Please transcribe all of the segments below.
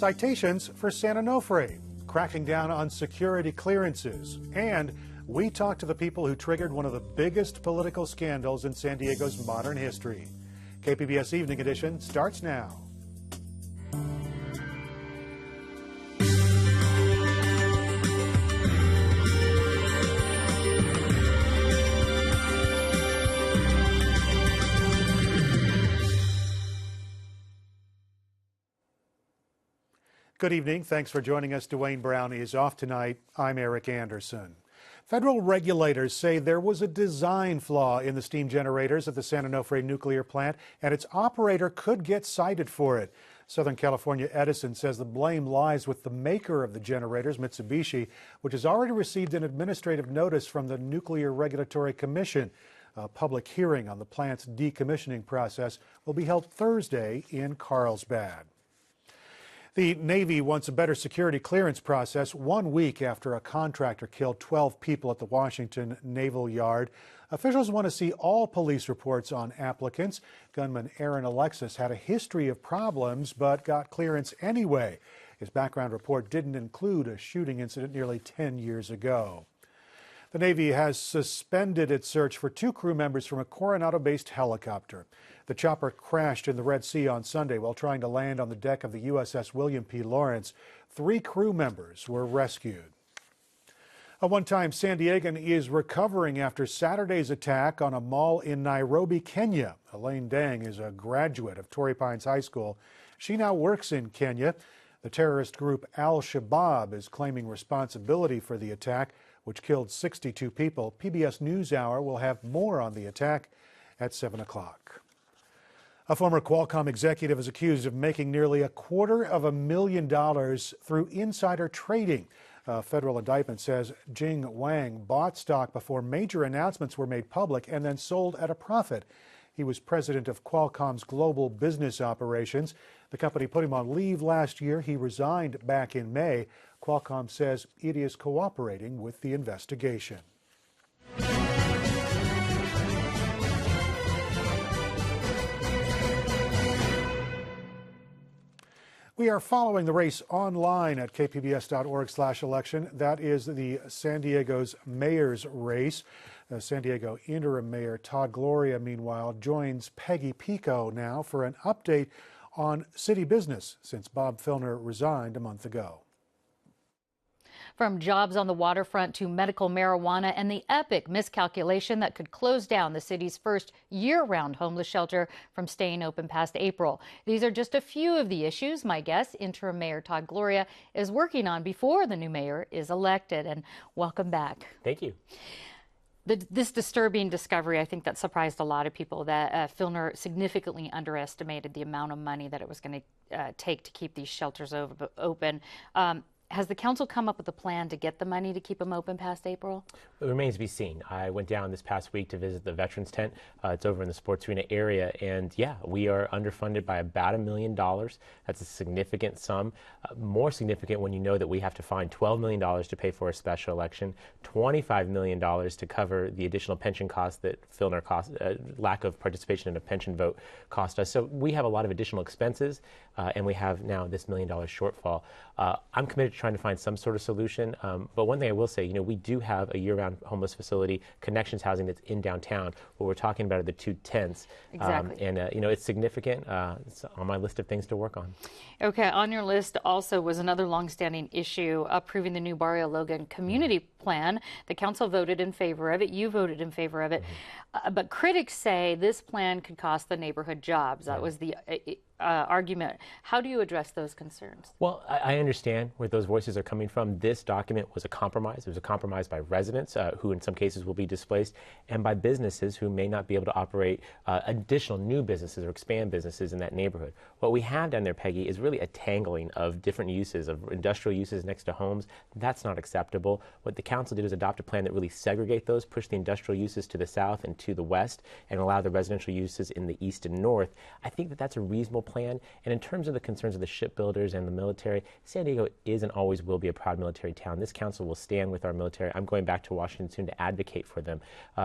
citations for San Onofre, cracking down on security clearances, and we talk to the people who triggered one of the biggest political scandals in San Diego's modern history. KPBS Evening Edition starts now. Good evening. Thanks for joining us. Dwayne Brown is off tonight. I'm Eric Anderson. Federal regulators say there was a design flaw in the steam generators at the San Onofre nuclear plant, and its operator could get cited for it. Southern California Edison says the blame lies with the maker of the generators, Mitsubishi, which has already received an administrative notice from the Nuclear Regulatory Commission. A public hearing on the plant's decommissioning process will be held Thursday in Carlsbad. The Navy wants a better security clearance process 1 week after a contractor killed 12 people at the Washington Naval Yard. Officials want to see all police reports on applicants. Gunman Aaron Alexis had a history of problems but got clearance anyway. His background report didn't include a shooting incident nearly 10 years ago. The Navy has suspended its search for 2 crew members from a Coronado-based helicopter. The chopper crashed in the Red Sea on Sunday while trying to land on the deck of the USS William P. Lawrence. 3 crew members were rescued. A one-time San Diegan is recovering after Saturday's attack on a mall in Nairobi, Kenya. Elaine Dang is a graduate of Torrey Pines High School. She now works in Kenya. The terrorist group Al-Shabaab is claiming responsibility for the attack, which killed 62 people. PBS NewsHour will have more on the attack at 7 o'clock. A former Qualcomm executive is accused of making nearly $250,000 through insider trading. A federal indictment says Jing Wang bought stock before major announcements were made public and then sold at a profit. He was president of Qualcomm's global business operations. The company put him on leave last year. He resigned back in May. Qualcomm says it is cooperating with the investigation. We are following the race online at kpbs.org/election. That is the San Diego's mayor's race. San Diego Interim Mayor Todd Gloria, meanwhile, joins Peggy Pico now for an update on city business since Bob Filner resigned a month ago. From jobs on the waterfront to medical marijuana and the epic miscalculation that could close down the city's first year-round homeless shelter from staying open past April. These are just a few of the issues my guest, Interim Mayor Todd Gloria, is working on before the new mayor is elected. And welcome back. Thank you. This disturbing discovery, I think that surprised a lot of people, that Filner significantly underestimated the amount of money that it was going to take to keep these shelters open. Has the council come up with a plan to get the money to keep them open past April? It remains to be seen. I went down this past week to visit the Veterans Tent. It's over in the Sports Arena area. And yeah, we are underfunded by about $1 million. That's a significant sum. More significant when you know that we have to find $12 million to pay for a special election, $25 million to cover the additional pension costs that Filner cost, lack of participation in a pension vote cost us. So we have a lot of additional expenses, and we have now this $1 million shortfall. I'm committed to trying to find some sort of solution. But one thing I will say, we do have a year-round homeless facility, Connections Housing, that's in downtown. What we're talking about are the 2 tents. Exactly. It's significant. It's on my list of things to work on. Okay, on your list also was another longstanding issue, approving the new Barrio Logan community plan. The council voted in favor of it. You voted in favor of it. But critics say this plan could cost the neighborhood jobs. That was the argument. How do you address those concerns? Well, I understand where those voices are coming from. This document was a compromise. It was a compromise by residents who in some cases will be displaced, and by businesses who may not be able to operate additional new businesses or expand businesses in that neighborhood. What we have down there, Peggy, is really a tangling of different uses, of industrial uses next to homes. That's not acceptable. What the council did is adopt a plan that really segregate those, push the industrial uses to the south and to the west, and allow the residential uses in the east and north. I think that that's a reasonable plan. And in terms of the concerns of the shipbuilders and the military, San Diego is and always will be a proud military town. This council will stand with our military. I'm going back to Washington soon to advocate for them.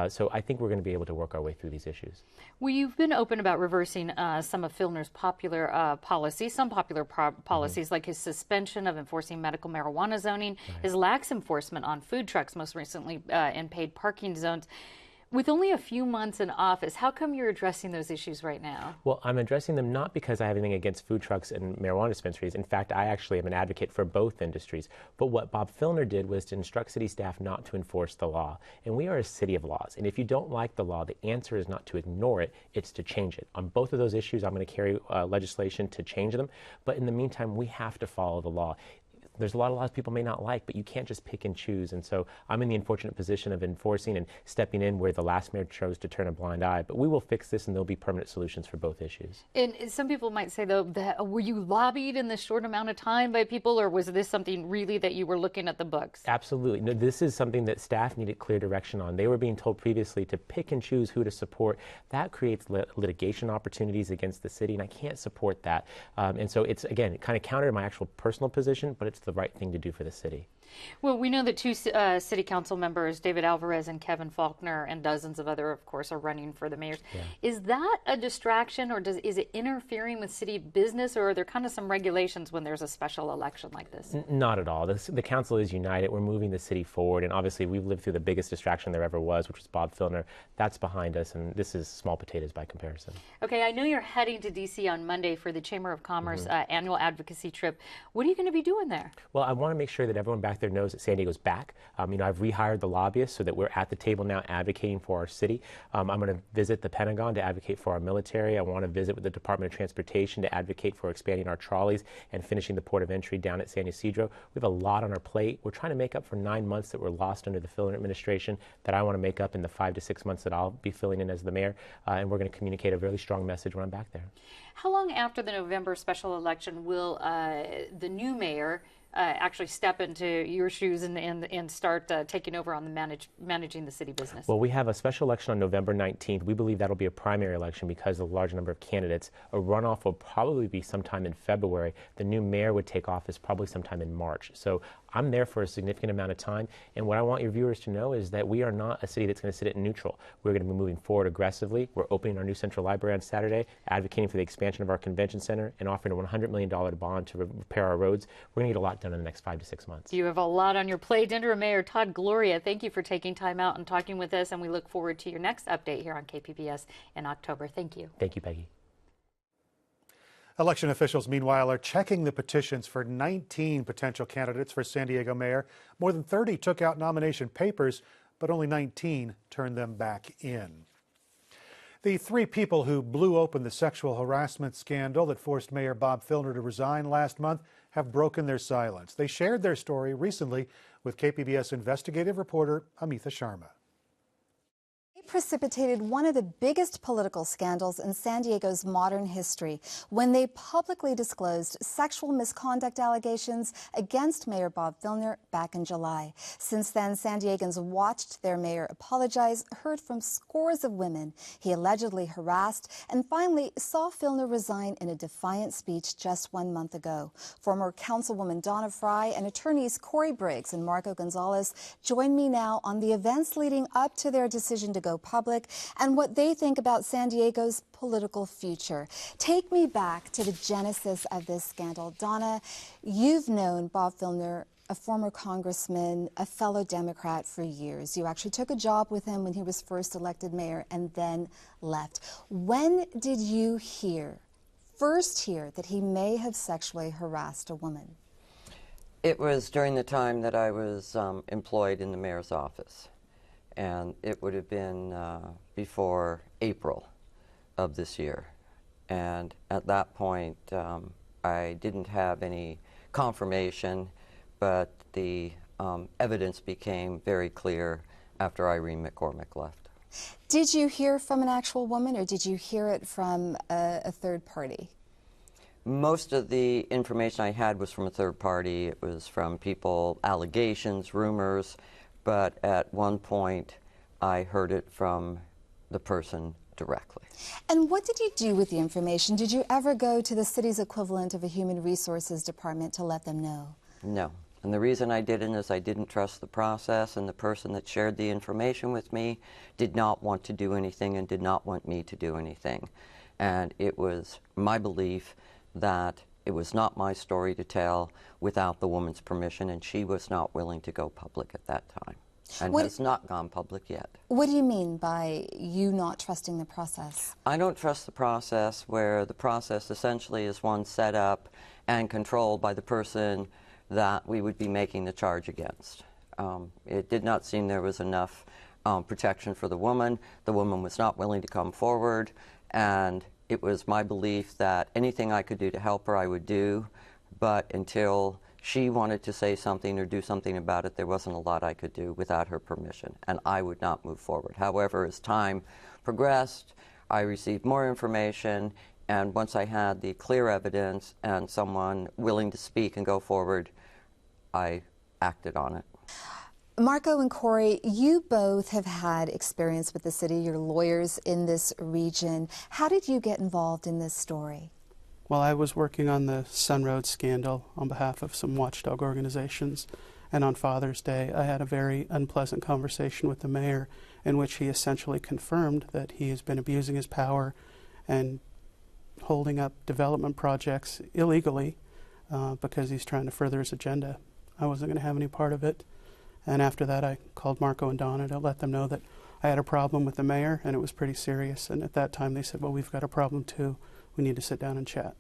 So I think we're going to be able to work our way through these issues. Well, you've been open about reversing some of Filner's popular policies, some popular policies like his suspension of enforcing medical marijuana zoning, his lax enforcement on food trucks, most recently in paid parking zones. With only a few months in office, how come you're addressing those issues right now? Well, I'm addressing them not because I have anything against food trucks and marijuana dispensaries. In fact, I actually am an advocate for both industries. But what Bob Filner did was to instruct city staff not to enforce the law. And we are a city of laws. And if you don't like the law, the answer is not to ignore it, it's to change it. On both of those issues, I'm going to carry legislation to change them. But in the meantime, we have to follow the law. There's a lot of laws people may not like, but you can't just pick and choose. And so I'm in the unfortunate position of enforcing and stepping in where the last mayor chose to turn a blind eye. But we will fix this, and there'll be permanent solutions for both issues. And some people might say, though, that were you lobbied in this short amount of time by people, or was this something really that you were looking at the books? Absolutely. No, this is something that staff needed clear direction on. They were being told previously to pick and choose who to support. That creates litigation opportunities against the city, and I can't support that. And so it's, again, kind of counter to my actual personal position, but it's the right thing to do for the city. Well, we know that two city council members, David Alvarez and Kevin Faulkner, and dozens of other, of course, are running for the mayor. Yeah. Is that a distraction, or is it interfering with city business, or are there kind of some regulations when there's a special election like this? Not at all. The council is united. We're moving the city forward, and obviously we've lived through the biggest distraction there ever was, which was Bob Filner. That's behind us, and this is small potatoes by comparison. Okay, I know you're heading to D.C. on Monday for the Chamber of Commerce annual advocacy trip. What are you going to be doing there? Well, I want to make sure that everyone back there knows that San Diego's back. I've rehired the lobbyists so that we're at the table now advocating for our city. I'm going to visit the Pentagon to advocate for our military. I want to visit with the Department of Transportation to advocate for expanding our trolleys and finishing the port of entry down at San Ysidro. We have a lot on our plate. We're trying to make up for 9 months that were lost under the Filner administration that I want to make up in the 5 to 6 months that I'll be filling in as the mayor. And we're going to communicate a really strong message when I'm back there. How long after the November special election will the new mayor actually step into your shoes and start taking over on the managing the city business? Well, we have a special election on November 19th. We believe that'll be a primary election because of the large number of candidates. A runoff will probably be sometime in February. The new mayor would take office probably sometime in March. So I'm there for a significant amount of time. And what I want your viewers to know is that we are not a city that's going to sit at neutral. We're going to be moving forward aggressively. We're opening our new Central Library on Saturday, advocating for the expansion of our convention center, and offering a $100 million bond to repair our roads. We're going to get a lot done in the next 5 to 6 months. You have a lot on your plate. Interim Mayor Todd, Gloria, thank you for taking time out and talking with us, and we look forward to your next update here on KPBS in October. Thank you. Thank you, Peggy. Election officials, meanwhile, are checking the petitions for 19 potential candidates for San Diego mayor. More than 30 took out nomination papers, but only 19 turned them back in. The 3 people who blew open the sexual harassment scandal that forced Mayor Bob Filner to resign last month have broken their silence. They shared their story recently with KPBS investigative reporter Amitha Sharma. Precipitated one of the biggest political scandals in San Diego's modern history when they publicly disclosed sexual misconduct allegations against Mayor Bob Filner back in July. Since then, San Diegans watched their mayor apologize, heard from scores of women he allegedly harassed, and finally saw Filner resign in a defiant speech just 1 month ago. Former Councilwoman Donna Fry and attorneys Corey Briggs and Marco Gonzalez join me now on the events leading up to their decision to go public and what they think about San Diego's political future. Take me back to the genesis of this scandal. Donna, you've known Bob Filner, a former congressman, a fellow Democrat, for years. You actually took a job with him when he was first elected mayor and then left. When did you first hear that he may have sexually harassed a woman? It was during the time that I was employed in the mayor's office. And it would have been before April of this year. And at that point, I didn't have any confirmation, but the evidence became very clear after Irene McCormick left. Did you hear from an actual woman, or did you hear it from a third party? Most of the information I had was from a third party. It was from people, allegations, rumors. But at one point, I heard it from the person directly. And what did you do with the information? Did you ever go to the city's equivalent of a human resources department to let them know? No. And the reason I didn't is I didn't trust the process, and the person that shared the information with me did not want to do anything and did not want me to do anything. And it was my belief that it was not my story to tell without the woman's permission, and she was not willing to go public at that time, and has not gone public yet. What do you mean by you not trusting the process? I don't trust the process where the process essentially is one set up and controlled by the person that we would be making the charge against. It did not seem there was enough protection for the woman. The woman was not willing to come forward, and it was my belief that anything I could do to help her, I would do, but until she wanted to say something or do something about it, there wasn't a lot I could do without her permission, and I would not move forward. However, as time progressed, I received more information, and once I had the clear evidence and someone willing to speak and go forward, I acted on it. Marco and Corey, you both have had experience with the city. You're lawyers in this region. How did you get involved in this story? Well, I was working on the Sunroad scandal on behalf of some watchdog organizations, and on Father's Day I had a very unpleasant conversation with the mayor in which he essentially confirmed that he has been abusing his power and holding up development projects illegally because he's trying to further his agenda. I wasn't going to have any part of it. And after that, I called Marco and Donna to let them know that I had a problem with the mayor, and it was pretty serious. And at that time, they said, well, we've got a problem too. We need to sit down and chat.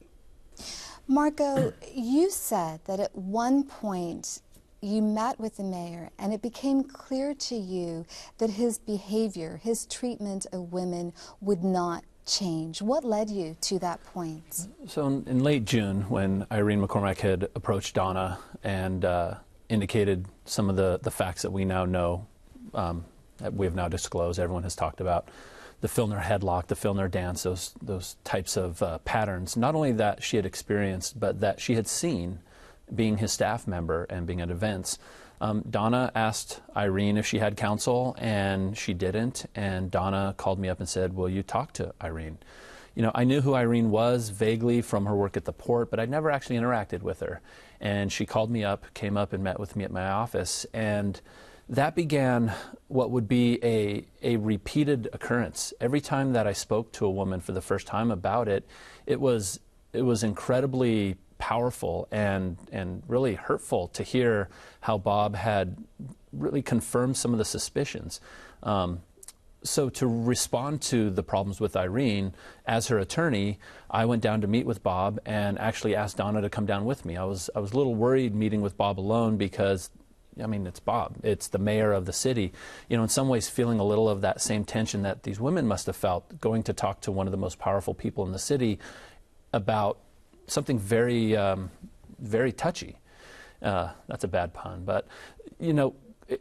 Marco, you said that at one point you met with the mayor, and it became clear to you that his behavior, his treatment of women would not change. What led you to that point? So in late June, when Irene McCormack had approached Donna and indicated some of the facts that we now know, that we have now disclosed, everyone has talked about, the Filner headlock, the Filner dance, those types of patterns, not only that she had experienced, but that she had seen being his staff member and being at events. Donna asked Irene if she had counsel, and she didn't, and Donna called me up and said, will you talk to Irene? You know, I knew who Irene was vaguely from her work at the port, but I'd never actually interacted with her. And she called me up, came up and met with me at my office, and that began what would be a repeated occurrence. Every time that I spoke to a woman for the first time about it, it was incredibly powerful and really hurtful to hear how Bob had really confirmed some of the suspicions. So to respond to the problems with Irene, as her attorney, I went down to meet with Bob and actually asked Donna to come down with me. I was a little worried meeting with Bob alone because, I mean, it's Bob. It's the mayor of the city. You know, in some ways feeling a little of that same tension that these women must have felt going to talk to one of the most powerful people in the city about something very, very touchy. That's a bad pun, but, you know,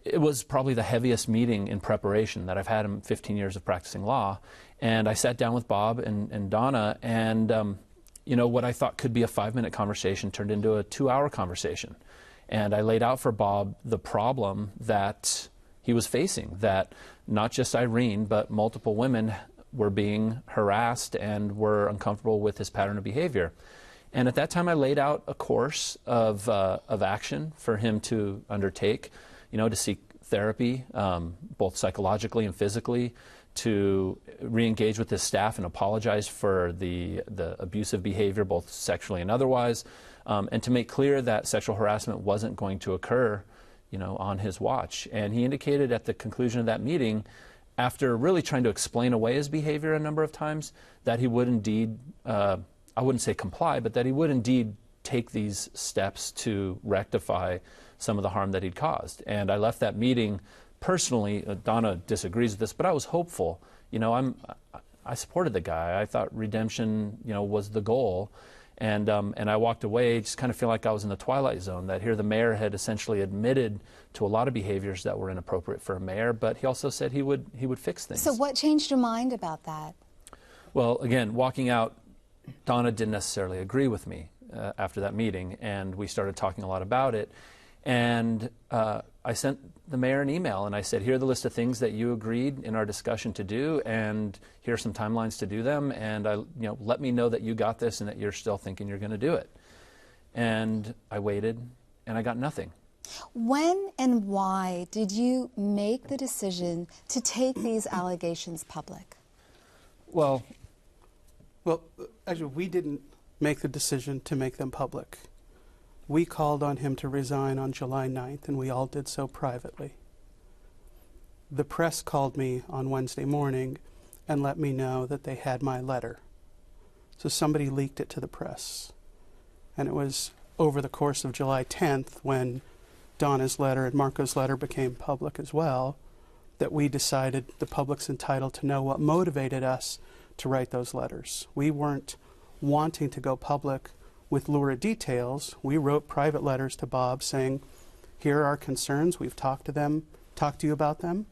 it was probably the heaviest meeting in preparation that I've had in 15 years of practicing law. And I sat down with Bob and Donna, and you know, what I thought could be a 5-minute conversation turned into a 2-hour conversation. And I laid out for Bob the problem that he was facing, that not just Irene, but multiple women were being harassed and were uncomfortable with his pattern of behavior. And at that time, I laid out a course of action for him to undertake, you know, to seek therapy, both psychologically and physically, to re-engage with his staff and apologize for the abusive behavior, both sexually and otherwise, and to make clear that sexual harassment wasn't going to occur, you know, on his watch. And he indicated at the conclusion of that meeting, after really trying to explain away his behavior a number of times, that he would indeed, I wouldn't say comply, but that he would indeed take these steps to rectify some of the harm that he'd caused. And I left that meeting personally, Donna disagrees with this, but I was hopeful. You know, I supported the guy. I thought redemption, you know, was the goal. And I walked away just kind of feeling like I was in the twilight zone, that here the mayor had essentially admitted to a lot of behaviors that were inappropriate for a mayor, but he also said he would fix things. So what changed your mind about that? Well, again, walking out, Donna didn't necessarily agree with me after that meeting, and we started talking a lot about it. And I sent the mayor an email and I said, here are the list of things that you agreed in our discussion to do, and here are some timelines to do them, and let me know that you got this and that you're still thinking you're going to do it. And I waited and I got nothing. When and why did you make the decision to take these allegations public? Well, actually, we didn't make the decision to make them public. We called on him to resign on July 9th, and we all did so privately. The press called me on Wednesday morning and let me know that they had my letter. So somebody leaked it to the press. And it was over the course of July 10th, when Donna's letter and Marco's letter became public as well, that we decided the public's entitled to know what motivated us to write those letters. We weren't wanting to go public with lurid details. We wrote private letters to Bob saying, here are our concerns, we've talked to you about them,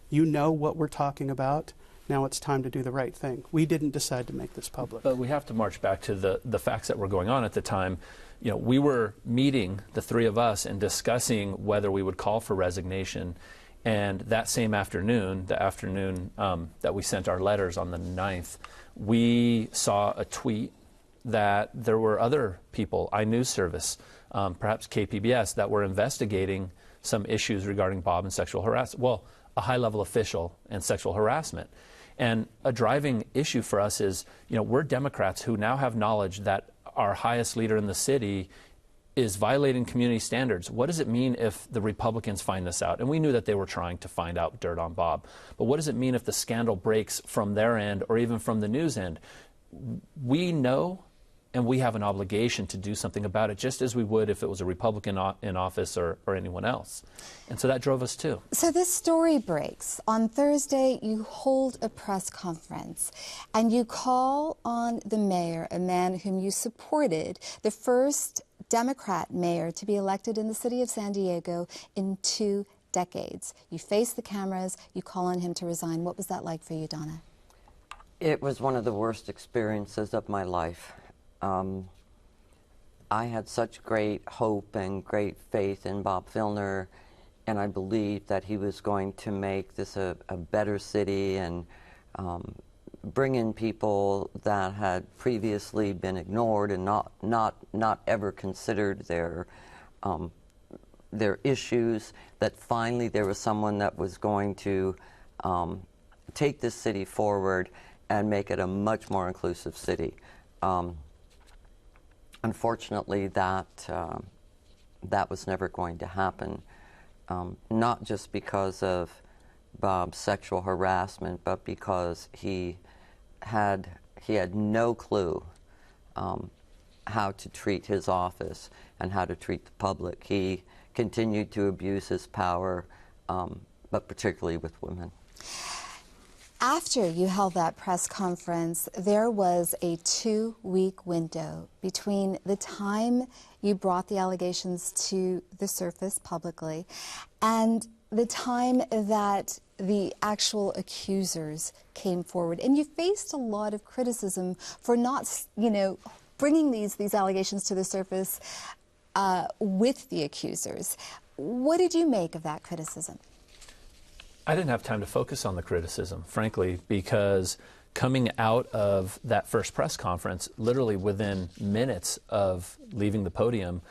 you know what we're talking about, now it's time to do the right thing. We didn't decide to make this public. But we have to march back to the facts that were going on at the time. We were meeting, the three of us, and discussing whether we would call for resignation. And that same afternoon, the afternoon that we sent our letters on the 9th, we saw a tweet that there were other people, iNews Service, perhaps KPBS, that were investigating some issues regarding Bob and sexual harassment. Well, a high-level official and sexual harassment. And a driving issue for us is, we're Democrats who now have knowledge that our highest leader in the city is violating community standards. What does it mean if the Republicans find this out? And we knew that they were trying to find out dirt on Bob. But what does it mean if the scandal breaks from their end or even from the news end? We know, and we have an obligation to do something about it, just as we would if it was a Republican in office or anyone else. And so that drove us too. So this story breaks. On Thursday, you hold a press conference and you call on the mayor, a man whom you supported, the first Democrat mayor to be elected in the city of San Diego in 2 decades. You face the cameras, you call on him to resign. What was that like for you, Donna? It was one of the worst experiences of my life. I had such great hope and great faith in Bob Filner, and I believed that he was going to make this a better city and bring in people that had previously been ignored and not ever considered their issues, that finally there was someone that was going to take this city forward and make it a much more inclusive city. Unfortunately, that was never going to happen, not just because of Bob's sexual harassment, but because he had no clue how to treat his office and how to treat the public. He continued to abuse his power, but particularly with women. After you held that press conference, there was a 2-week window between the time you brought the allegations to the surface publicly and the time that the actual accusers came forward. And you faced a lot of criticism for not, bringing these allegations to the surface with the accusers. What did you make of that criticism? I didn't have time to focus on the criticism, frankly, because coming out of that first press conference, literally within minutes of leaving the podium,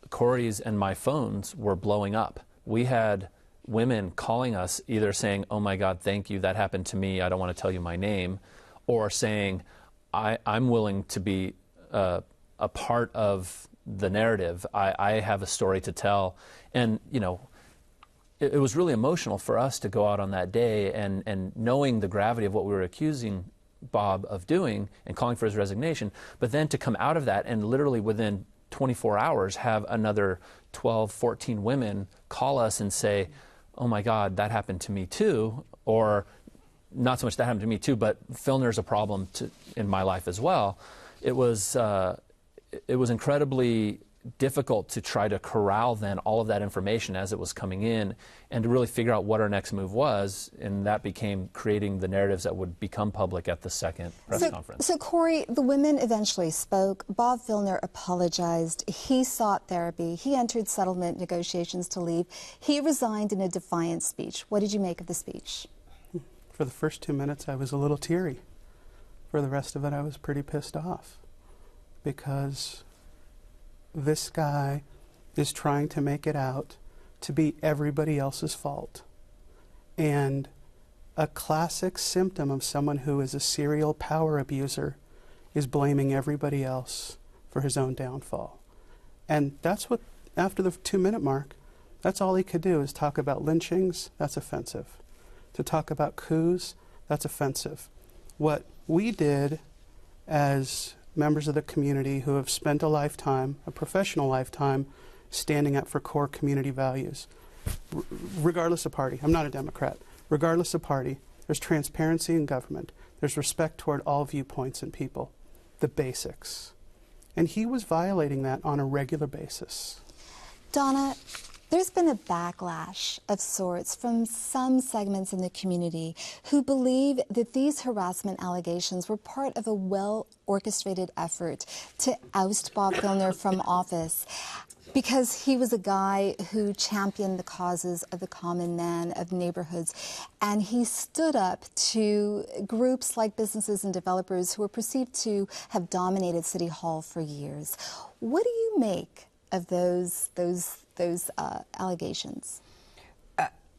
Corey's and my phones were blowing up. We had women calling us either saying, oh my God, thank you, that happened to me, I don't want to tell you my name, or saying, I'm willing to be a part of the narrative. I have a story to tell. And, it was really emotional for us to go out on that day and knowing the gravity of what we were accusing Bob of doing and calling for his resignation, but then to come out of that and literally within 24 hours have another 12, 14 women call us and say, oh my God, that happened to me too, or not so much that happened to me too, but Filner's a problem in my life as well. It was incredibly difficult to try to corral then all of that information as it was coming in and to really figure out what our next move was, and that became creating the narratives that would become public at the second press conference. So Corey, the women eventually spoke. Bob Filner apologized. He sought therapy. He entered settlement negotiations to leave. He resigned in a defiant speech. What did you make of the speech? For the first 2 minutes, I was a little teary. For the rest of it, I was pretty pissed off because this guy is trying to make it out to be everybody else's fault. And a classic symptom of someone who is a serial power abuser is blaming everybody else for his own downfall. And that's what, after the 2-minute mark, that's all he could do is talk about lynchings. That's offensive. To talk about coups, that's offensive. What we did as members of the community who have spent a lifetime, a professional lifetime, standing up for core community values, regardless of party. I'm not a Democrat. Regardless of party, there's transparency in government. There's respect toward all viewpoints and people, the basics. And he was violating that on a regular basis. Donna, there's been a backlash of sorts from some segments in the community who believe that these harassment allegations were part of a well-orchestrated effort to oust Bob Filner from office because he was a guy who championed the causes of the common man, of neighborhoods, and he stood up to groups like businesses and developers who were perceived to have dominated City Hall for years. What do you make of those allegations?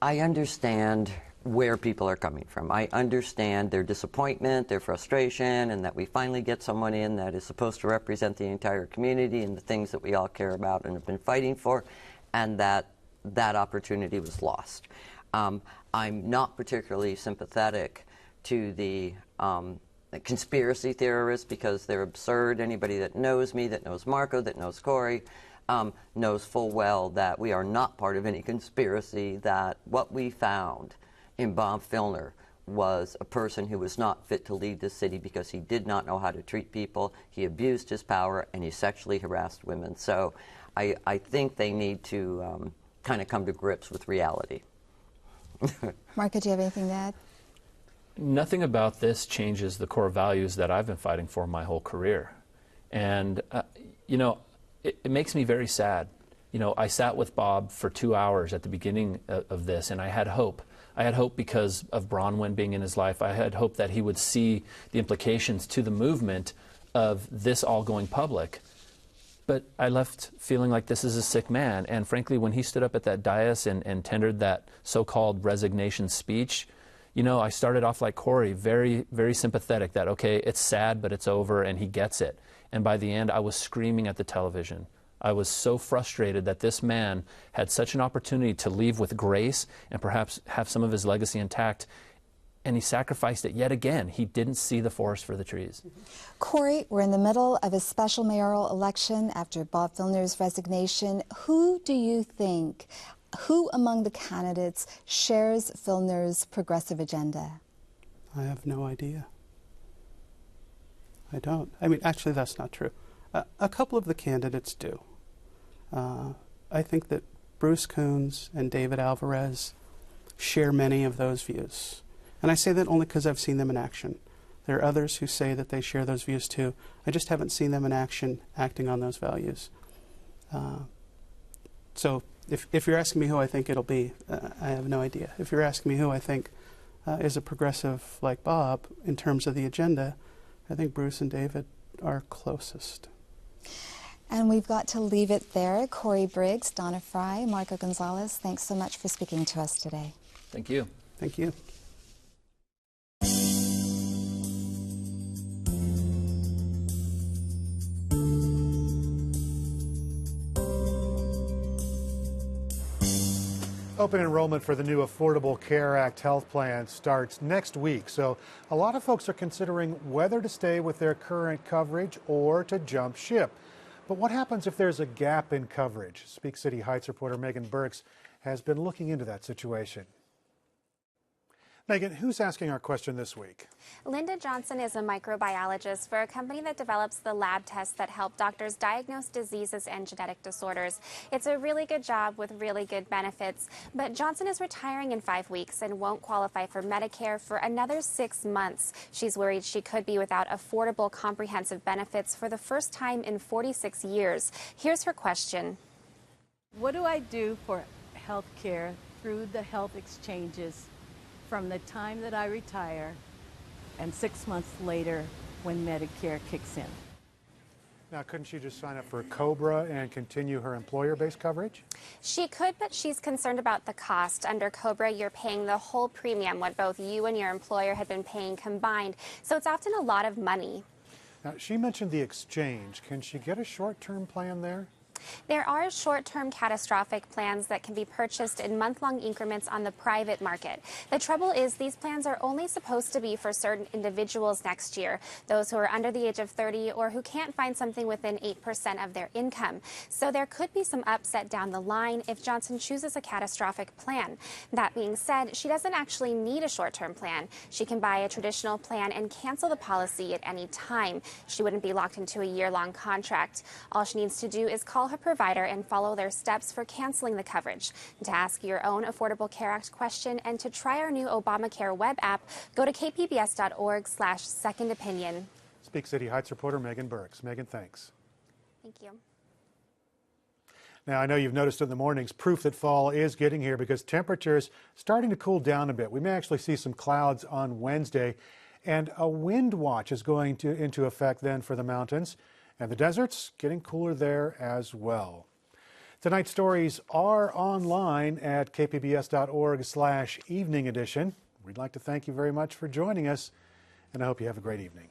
I understand where people are coming from. I understand their disappointment, their frustration, and that we finally get someone in that is supposed to represent the entire community and the things that we all care about and have been fighting for, and that opportunity was lost. I'm not particularly sympathetic to the conspiracy theorists because they're absurd. Anybody that knows me, that knows Marco, that knows Corey, knows full well that we are not part of any conspiracy, that what we found in Bob Filner was a person who was not fit to lead the city because he did not know how to treat people, he abused his power, and he sexually harassed women. So I think they need to kind of come to grips with reality. Marco, do you have anything to add? Nothing about this changes the core values that I've been fighting for my whole career. And, you know, it makes me very sad. You know, I sat with Bob for 2 hours at the beginning of this, and I had hope. I had hope because of Bronwyn being in his life. I had hope that he would see the implications to the movement of this all going public. But I left feeling like this is a sick man. And frankly, when he stood up at that dais and tendered that so-called resignation speech, you know, I started off like Corey, very, very sympathetic that, okay, it's sad, but it's over, and he gets it. And by the end, I was screaming at the television. I was so frustrated that this man had such an opportunity to leave with grace and perhaps have some of his legacy intact, and he sacrificed it yet again. He didn't see the forest for the trees. Corey, we're in the middle of a special mayoral election after Bob Filner's resignation. Who do you think, who among the candidates shares Filner's progressive agenda? I have no idea. I don't. I mean, actually, that's not true. A couple of the candidates do. I think that Bruce Coons and David Alvarez share many of those views. And I say that only because I've seen them in action. There are others who say that they share those views too. I just haven't seen them in action acting on those values. So if you're asking me who I think it'll be, I have no idea. If you're asking me who I think is a progressive like Bob in terms of the agenda, I think Bruce and David are closest. And we've got to leave it there. Corey Briggs, Donna Fry, Marco Gonzalez, thanks so much for speaking to us today. Thank you. Thank you. Open enrollment for the new Affordable Care Act health plan starts next week, so a lot of folks are considering whether to stay with their current coverage or to jump ship. But what happens if there's a gap in coverage? Speak City Heights reporter Megan Burks has been looking into that situation. Megan, who's asking our question this week? Linda Johnson is a microbiologist for a company that develops the lab tests that help doctors diagnose diseases and genetic disorders. It's a really good job with really good benefits, but Johnson is retiring in 5 weeks and won't qualify for Medicare for another 6 months. She's worried she could be without affordable comprehensive benefits for the first time in 46 years. Here's her question. What do I do for health care through the health exchanges from the time that I retire and 6 months later when Medicare kicks in? Now, couldn't she just sign up for COBRA and continue her employer-based coverage? She could, but she's concerned about the cost. Under COBRA, you're paying the whole premium, what both you and your employer had been paying combined. So it's often a lot of money. Now, she mentioned the exchange. Can she get a short-term plan there? There are short-term catastrophic plans that can be purchased in month-long increments on the private market. The trouble is these plans are only supposed to be for certain individuals next year, those who are under the age of 30 or who can't find something within 8% of their income. So there could be some upset down the line if Johnson chooses a catastrophic plan. That being said, she doesn't actually need a short-term plan. She can buy a traditional plan and cancel the policy at any time. She wouldn't be locked into a year-long contract. All she needs to do is call her provider and follow their steps for canceling the coverage. To ask your own Affordable Care Act question and to try our new Obamacare web app, go to kpbs.org/secondopinion. Speak City Heights reporter Megan Burks. Megan, thanks. Thank you. Now, I know you've noticed in the mornings proof that fall is getting here because temperatures starting to cool down a bit. We may actually see some clouds on Wednesday, and a wind watch is going into effect then for the mountains. And the desert's getting cooler there as well. Tonight's stories are online at kpbs.org/evening edition. We'd like to thank you very much for joining us, and I hope you have a great evening.